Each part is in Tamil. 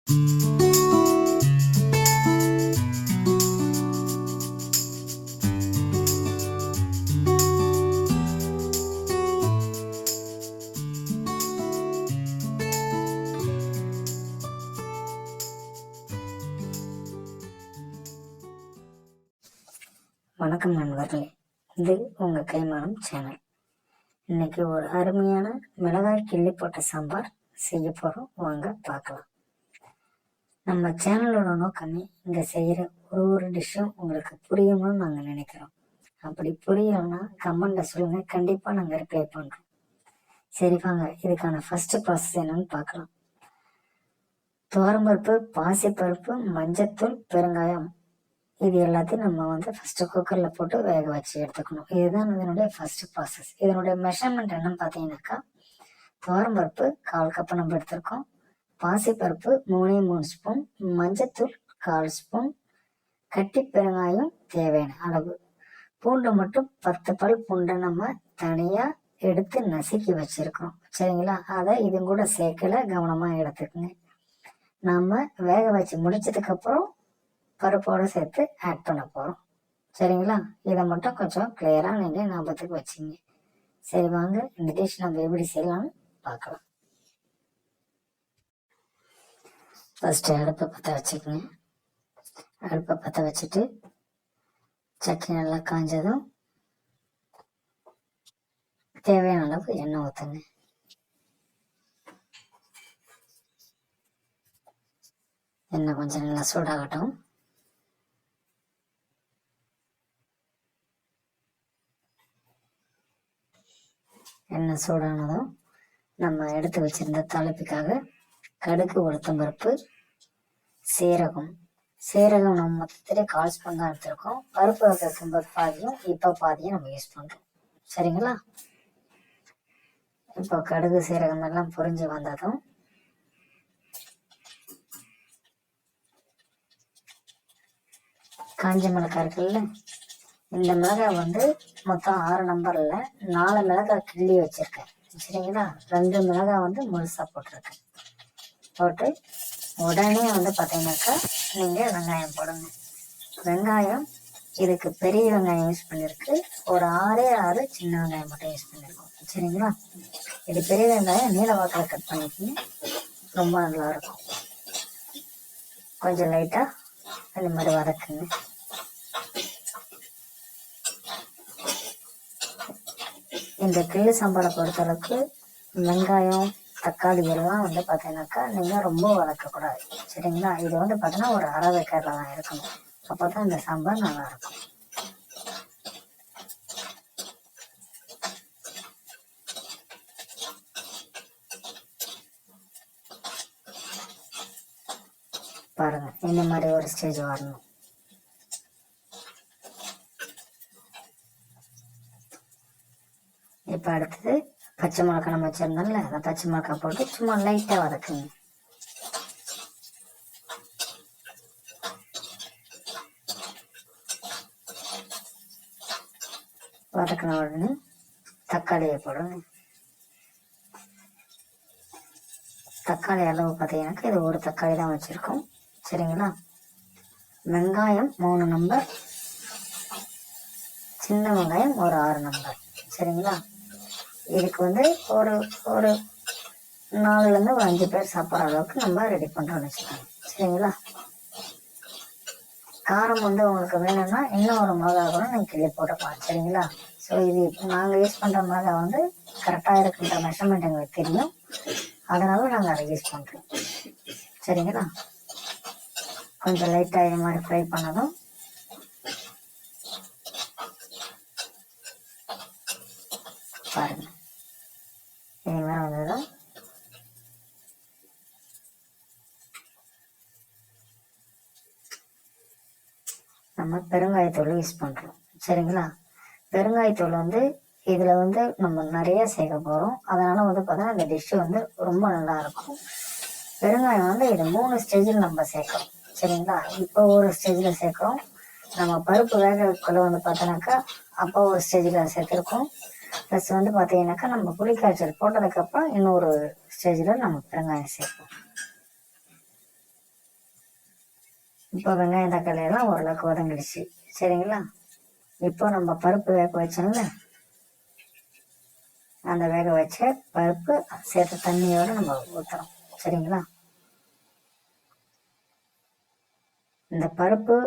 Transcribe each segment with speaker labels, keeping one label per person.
Speaker 1: வணக்கம் நண்பர்களே, இது உங்கள் கைமானம் சேனல். இன்னைக்கு ஒரு அருமையான மிளகாய் கிள்ளி போட்ட சாம்பார் செய்ய போகிறோம். வாங்க பார்க்கலாம். நம்ம சேனலோட நோக்கமே இங்கே செய்கிற ஒரு டிஷ்ஷும் உங்களுக்கு புரியணும்னு நாங்கள் நினைக்கிறோம். அப்படி புரியலன்னா கமெண்ட்டில் சொல்லுங்கள், கண்டிப்பாக நாங்கள் ரிப்ளை பண்ணுறோம். சரி வாங்க, இதுக்கான ஃபஸ்ட்டு ப்ராசஸ் என்னன்னு பார்க்கலாம். துவரம்பருப்பு, பாசிப்பருப்பு, மஞ்சத்தூள், பெருங்காயம், இது எல்லாத்தையும் நம்ம ஃபஸ்ட்டு குக்கரில் போட்டு வேக வச்சு எடுத்துக்கணும். இதுதான் இதனுடைய ஃபஸ்ட்டு ப்ராசஸ். இதனுடைய மெஷர்மெண்ட் என்னன்னு பார்த்தீங்கன்னாக்கா, துவரம்பருப்பு 1/4 கப்பு நம்ம எடுத்திருக்கோம், பாசிப்பருப்பு 3 ஸ்பூன், மஞ்சத்தூள் 1/4 ஸ்பூன், கட்டி பெருங்காயம் தேவையான அளவு, பூண்டு மட்டும் 10 பல் பூண்டை நம்ம தனியாக எடுத்து நசுக்கி வச்சுருக்கிறோம். சரிங்களா? அதை இது கூட சேர்க்கல, கவனமாக எடுத்துக்கோங்க. நம்ம வேக வச்சு முடிச்சதுக்கப்புறம் பருப்போடு சேர்த்து ஆட் பண்ண போகிறோம். சரிங்களா? இதை மட்டும் கொஞ்சம் கிளியராக நீங்கள் ஞாபகத்துக்கு வச்சுங்க. சரி வாங்க, இந்த டிஷ் நம்ம எப்படி செய்யலாம்னு பார்க்கலாம். ஃபஸ்ட்டு அடுப்பை பற்ற வச்சுக்கோங்க. அடுப்பை பற்ற வச்சுட்டு சட்டி நல்லா காஞ்சதும் தேவையான அளவு எண்ணெய் ஊற்றுங்க. எண்ணெய் கொஞ்சம் நல்லா சூடாகட்டும். எண்ணெய் சூடானதும் நம்ம எடுத்து வச்சிருந்த தாளிப்புக்காக கடுகு, உளுத்தம்பருப்பு, சீரகம் நம்ம மொத்தத்திலே 1/4 ஸ்பூன் தான் எடுத்துருக்கோம். பருப்பு வைக்கும்போது பாதியும் இப்போ பாதியும் நம்ம யூஸ் பண்ணுறோம். சரிங்களா? இப்போ கடுகு, சீரகம் எல்லாம் பொரிஞ்சு வந்ததும் காஞ்ச மிளகாய் இருக்குல்ல, இந்த மிளகாய் மொத்தம் 6 நம்பரில் 4 மிளகாய் கிள்ளி வச்சுருக்கேன். சரிங்களா? 2 மிளகாய் முழுசாக போட்டிருக்கேன். போட்டு உடனே பார்த்தீங்கன்னாக்கா நீங்கள் வெங்காயம் போடுங்க. வெங்காயம் இதுக்கு பெரிய வெங்காயம் யூஸ் பண்ணியிருக்கு, ஒரு 6 சின்ன வெங்காயம் மட்டும் யூஸ் பண்ணியிருக்கோம். சரிங்களா? இது பெரிய வெங்காயம் நீல வாக்கில் கட் பண்ணிக்கோங்க, ரொம்ப நல்லாயிருக்கும். கொஞ்சம் லைட்டாக இந்த மாதிரி வதக்குங்க. இந்த கிள்ளி சாம்பாரை பொறுத்தளவுக்கு வெங்காயம், தக்காளி எல்லாம் பார்த்தீங்கன்னாக்கா நீங்கள் ரொம்ப வதக்கக்கூடாது. சரிங்களா? இது பார்த்தீங்கன்னா ஒரு அரை வேக்காடில் தான் இருக்கணும். அப்போ தான் இந்த சாம்பார் நல்லாயிருக்கும். பாருங்க, இந்த மாதிரி ஒரு ஸ்டேஜ் வரணும். இப்போ அடுத்தது பச்சை மிளகாய் நம்ம வச்சிருந்தோம்ல, அந்த பச்சை மிளகாய் போட்டு சும்மா லைட்டாக வதக்குங்க. வதக்கின உடனே தக்காளியை போடுங்க. தக்காளி அளவு பார்த்தீங்கன்னாக்கா இது ஒரு தக்காளி தான் வச்சுருக்கோம். சரிங்களா? வெங்காயம் 3 நம்பர், சின்ன வெங்காயம் ஒரு 6 நம்பர். சரிங்களா? இதுக்கு ஒரு 4லேருந்து ஒரு 5 பேர் சாப்பிட்ற அளவுக்கு நம்ம ரெடி பண்ணுறோம்னு வச்சுக்கோங்க. சரிங்களா? காரம் உங்களுக்கு வேணும்னா இன்னும் ஒரு மிளகா கூட நீங்கள் கிள்ளி போட்டுக்கலாம். சரிங்களா? ஸோ இது நாங்கள் யூஸ் பண்ணுற மிளகா கரெக்டாக இருக்குன்ற மெஷர்மெண்ட் எங்களுக்கு தெரியும், அதனால நாங்கள் அதை யூஸ் பண்ணுறோம். சரிங்களா? கொஞ்சம் லைட்டாக இது மாதிரி ஃப்ரை பண்ணதும் பாருங்கள், இது மாதிரி வந்ததும் நம்ம பெருங்காயத்தூள் யூஸ் பண்ணுறோம். சரிங்களா? பெருங்காயத்தூள் இதில் நம்ம நிறைய சேர்க்க போகிறோம். அதனால் பார்த்தீங்கன்னா இந்த டிஷ்ஷு ரொம்ப நல்லாயிருக்கும். பெருங்காயம் இது 3 ஸ்டேஜில் நம்ம சேர்க்குறோம். சரிங்களா? இப்போ ஒரு ஸ்டேஜில் சேர்க்குறோம். நம்ம பருப்பு வேகக்குள்ள பார்த்தோன்னாக்கா அப்போ ஒரு ஸ்டேஜில் சேர்த்துருக்கோம். ப்ளஸ் பார்த்தீங்கன்னாக்கா நம்ம புளிக்காய்ச்சல் போட்டதுக்கப்புறம் இன்னொரு ஸ்டேஜில் நம்ம பெருங்காயம் சேர்ப்போம். இப்போ வெங்காயம் தக்காளி எல்லாம் ஓரளவுக்கு வதங்கிடுச்சு. சரிங்களா? இப்போ நம்ம பருப்பு வேக வச்சோம்ல, அந்த வேக வச்ச பருப்பு சேர்த்த தண்ணியோட நம்ம ஊற்றுறோம். சரிங்களா? இந்த பருப்பு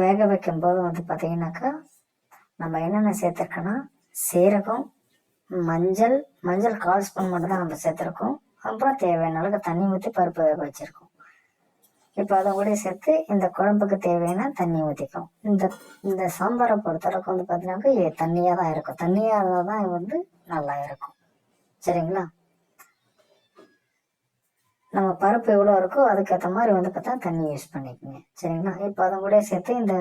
Speaker 1: வேக வைக்கும் போது வந்து பார்த்தீங்கன்னாக்கா நம்ம என்னென்ன சேர்த்துருக்கோன்னா சீரகம், மஞ்சள் 1/4 ஸ்பூன் மட்டும் தான் நம்ம சேர்த்துருக்கோம். அப்புறம் தேவையான அளவுக்கு தண்ணி ஊற்றி பருப்பு வேக வச்சுருக்கோம். இப்போ அதை கூட சேர்த்து இந்த குழம்புக்கு தேவையான தண்ணி ஊற்றிக்கும். இந்த சாம்பாரை பொறுத்தளவுக்கு வந்து பார்த்தீங்கன்னாக்கா இது தண்ணியாக தான் இருக்கும். தண்ணியாக இருந்தால் தான் வந்து நல்லா இருக்கும். சரிங்களா? நம்ம பருப்பு எவ்வளோ இருக்கோ அதுக்கேற்ற மாதிரி வந்து பார்த்தா தண்ணி யூஸ் பண்ணிக்கோங்க. சரிங்களா? இப்போ அதை கூட சேர்த்து இந்த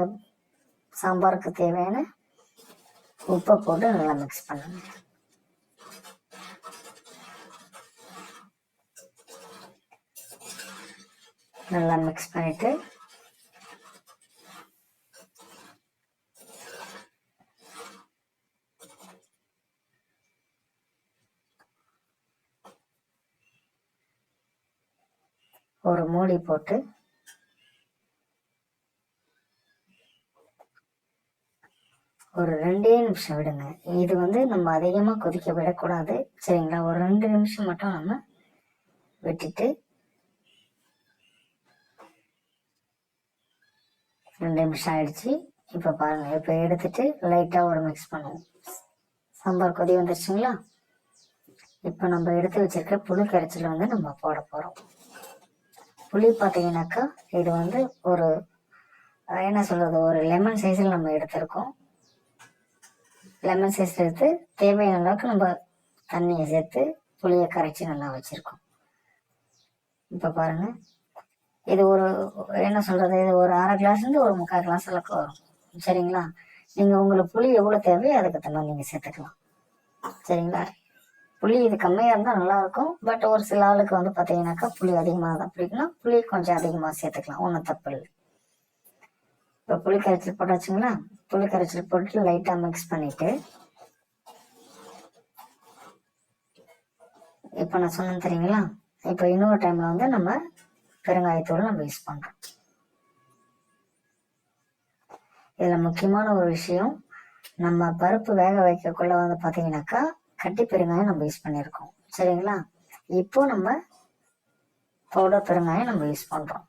Speaker 1: சாம்பாருக்கு தேவையான உப்பை போட்டு நல்லா மிக்ஸ் பண்ணுங்க. நல்லா மிக்ஸ் பண்ணிட்டு ஒரு மூடி போட்டு ஒரு 2 நிமிஷம் விடுங்க. இது வந்து நம்ம அதிகமாக கொதிக்க விடக்கூடாது. சரிங்களா? ஒரு 2 நிமிஷம் மட்டும் நம்ம விட்டுட்டு 2 நிமிஷம் ஆயிடுச்சு. இப்போ பாருங்கள், இப்போ எடுத்துட்டு லைட்டாக ஒரு மிக்ஸ் பண்ணுவோம். சாம்பார் கொதி வந்துருச்சுங்களா? இப்போ நம்ம எடுத்து வச்சிருக்க புளி கரைச்சல் வந்து நம்ம போட போகிறோம். புளி பார்த்தீங்கன்னாக்கா இது வந்து ஒரு என்ன சொல்கிறது, ஒரு லெமன் சைஸில் நம்ம எடுத்திருக்கோம். லெமன் சைஸ் எடுத்து தேவையான அளவுக்கு நம்ம தண்ணியை சேர்த்து புளியை கரைச்சி நல்லா வச்சுருக்கோம். இப்போ பாருங்கள், இது ஒரு என்ன சொல்கிறது, இது ஒரு 1/2 கிளாஸ்லேருந்து ஒரு 3/4 கிளாஸ் அளவுக்கு வரும். சரிங்களா? நீங்கள் உங்களுக்கு புளி எவ்வளோ தேவையோ அதுக்கு தகுந்த மாதிரி நீங்கள் சேர்த்துக்கலாம். சரிங்களா? புளி இது கம்மியாக இருந்தால் நல்லாயிருக்கும். பட் ஒரு சில ஆளுக்கு வந்து பார்த்தீங்கன்னாக்கா புளி அதிகமாக தான் பிடிக்குன்னா புளி கொஞ்சம் அதிகமாக சேர்த்துக்கலாம். ஒன்றும் தப்பு இல்லை. இப்போ புளி கரைச்சல் போட்டாச்சுங்களா? புளி கரைச்சல் போட்டு லைட்டாக மிக்ஸ் பண்ணிவிட்டு இப்போ நான் சொன்னேன் தெரியுங்களா, இப்போ இன்னொரு டைமில் வந்து நம்ம பெருங்காயத்தூள் நம்ம யூஸ் பண்ணுறோம். இதில் முக்கியமான ஒரு விஷயம், நம்ம பருப்பு வேக வைக்கக்குள்ள வந்து பார்த்தீங்கன்னாக்கா கட்டி பெருங்காயம் நம்ம யூஸ் பண்ணியிருக்கோம். சரிங்களா? இப்போ நம்ம பவுடர் பெருங்காயம் நம்ம யூஸ் பண்ணுறோம்.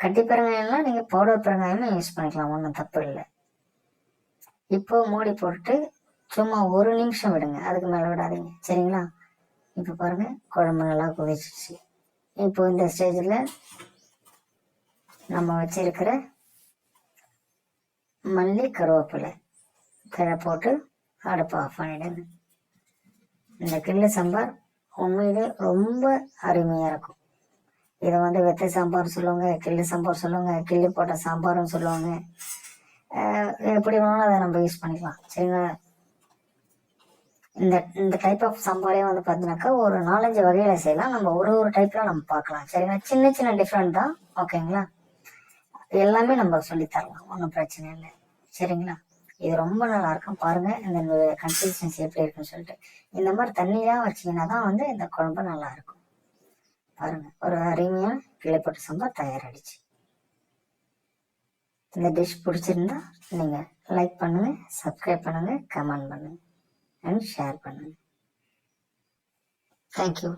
Speaker 1: கட்டி பெருங்காயம்லாம் நீங்கள் பவுடர் பெருங்காயமே யூஸ் பண்ணிக்கலாம். ஒன்றும் தப்பு இல்லை. இப்போ மூடி போட்டுட்டு சும்மா 1 நிமிஷம் விடுங்க. அதுக்கு மேலே விடாதீங்க. சரிங்களா? இப்போ பாருங்கள், குழம்பு நல்லா கொதிச்சிச்சு. இப்போ இந்த ஸ்டேஜில் நம்ம வச்சிருக்கிற மல்லி கருவேப்பிலை தழை போட்டு அடுப்பை ஆஃப் பண்ணிடுங்க. இந்த கிள்ளு சாம்பார் உண்மையிலே ரொம்ப அருமையாக இருக்கும். இதை வந்து வெத்தை சாம்பார் சொல்லுவாங்க, கிள்ளு சாம்பார் சொல்லுவாங்க, கிள்ளு போட்ட சாம்பார்னு சொல்லுவாங்க. எப்படி வேணாலும் அதை நம்ம யூஸ் பண்ணிக்கலாம். சரிங்களா? இந்த டைப் ஆஃப் சாம்பாரே வந்து பார்த்தீங்கன்னாக்கா ஒரு 4-5 வகையில் செய்யலாம். நம்ம ஒரு டைப்பில் நம்ம பார்க்கலாம். சரிங்களா? சின்ன சின்ன டிஃப்ரெண்ட் தான். ஓகேங்களா? எல்லாமே நம்ம சொல்லித்தரலாம். ஒன்றும் பிரச்சனை இல்லை. சரிங்களா? இது ரொம்ப நல்லா இருக்கும். பாருங்கள் இந்த கன்சிஸ்டன்சி எப்படி இருக்குன்னு சொல்லிட்டு. இந்த மாதிரி தண்ணியாக வச்சிங்கன்னா தான் வந்து இந்த குழம்பு நல்லா இருக்கும். பாருங்கள், ஒரு அருமையான கிள்ளைப்பட்டு சாம்பார் தயாராகிடுச்சு. இந்த டிஷ் பிடிச்சிருந்தா நீங்கள் லைக் பண்ணுங்கள், சப்ஸ்கிரைப் பண்ணுங்கள், கமெண்ட் பண்ணுங்கள் அண்ட் ஷேர் பண்ணுங்கள். தேங்க்யூ.